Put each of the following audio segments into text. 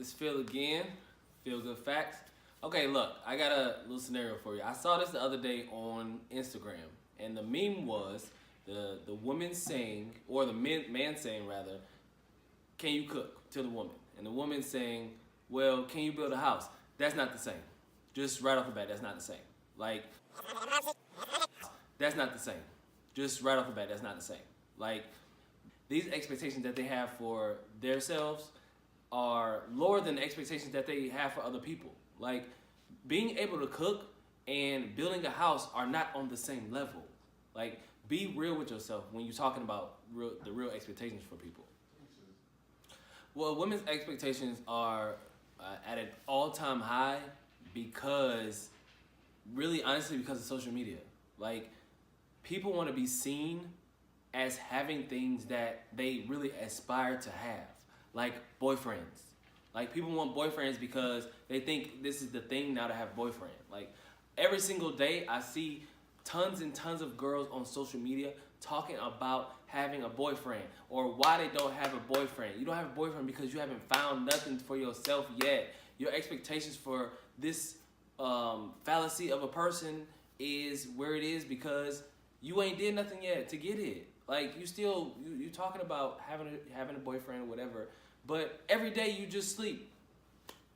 It's Phil again. Feel Good Facts. Okay, look, I got a little scenario for you. I saw this the other day on Instagram, and the meme was the woman saying, or the man saying rather, "Can you cook?" to the woman, and the woman saying, "Well, can you build a house?" That's not the same. Just right off the bat, that's not the same. Like, that's not the same. Just right off the bat, that's not the same. Like, these expectations that they have for themselves are lower than the expectations that they have for other people. Like, being able to cook and building a house are not on the same level. Like, be real with yourself when you're talking about the real expectations for people. Well, women's expectations are at an all-time high because, really honestly, because of social media. Like, people want to be seen as having things that they really aspire to have, like boyfriends. Like, people want boyfriends because they think this is the thing now to have a boyfriend. Like, every single day I see tons and tons of girls on social media talking about having a boyfriend or why they don't have a boyfriend. You don't have a boyfriend because you haven't found nothing for yourself yet. Your expectations for this fallacy of a person is where it is because you ain't did nothing yet to get it. Like, you talking about having a boyfriend or whatever, but every day you just sleep.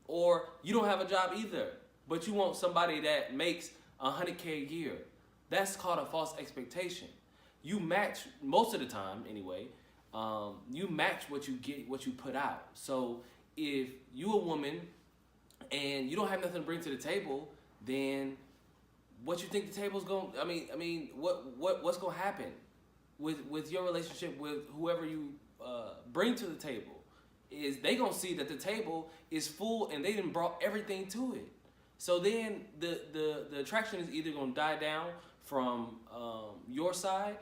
Or you don't have a job either, but you want somebody that makes $100K a year. That's called a false expectation. You match, most of the time anyway, you match what you get, what you put out. So if you a woman and you don't have nothing to bring to the table, then what you think the table's going, what's going to happen with your relationship with whoever you bring to the table is they going to see that the table is full and they done brought everything to it. So then the attraction is either going to die down from your side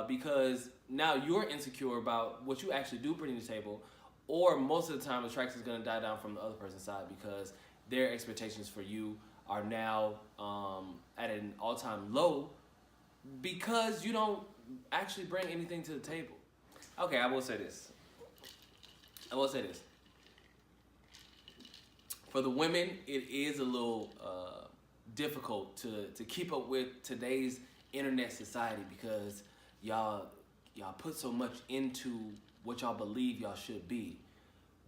because now you're insecure about what you actually do bring to the table, or most of the time attraction is going to die down from the other person's side because their expectations for you are now at an all-time low because you don't actually bring anything to the table. Okay, I will say this. For the women, it is a little difficult to keep up with today's internet society because y'all put so much into what y'all believe y'all should be.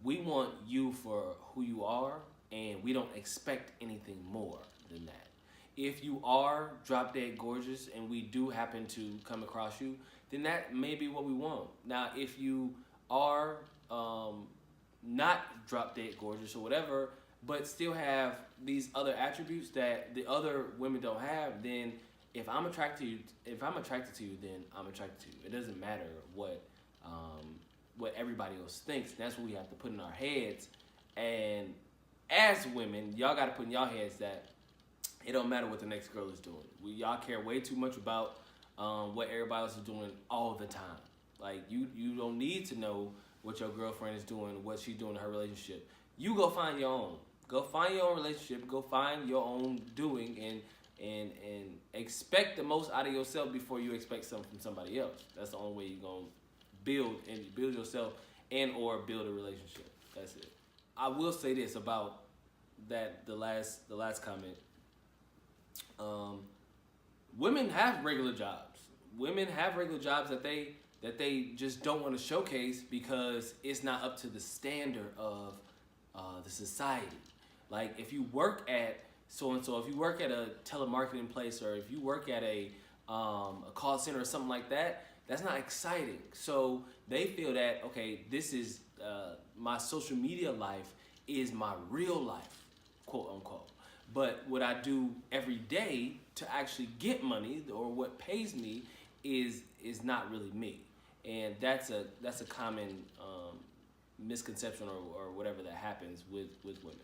We want you for who you are, and we don't expect anything more than that. If you are drop dead gorgeous and we do happen to come across you, then that may be what we want. Now, if you are not drop dead gorgeous or whatever, but still have these other attributes that the other women don't have, then if I'm attracted to you, then I'm attracted to you. It doesn't matter what everybody else thinks. That's what we have to put in our heads. And as women, y'all got to put in y'all heads that it don't matter what the next girl is doing. Y'all care way too much about what everybody else is doing all the time. Like, you don't need to know what your girlfriend is doing, what she's doing in her relationship. You go find your own. Go find your own relationship. Go find your own doing and expect the most out of yourself before you expect something from somebody else. That's the only way you're gonna build yourself and or build a relationship. That's it. I will say this about that the last comment. Women have regular jobs. Women have regular jobs that they just don't want to showcase because it's not up to the standard of the society. Like, if you work at so-and-so, if you work at a telemarketing place, or if you work at a call center or something like that, that's not exciting. So they feel that, okay, this is my social media life is my real life, quote unquote. But what I do every day to actually get money, or what pays me, is not really me. And that's a common misconception or whatever that happens with women.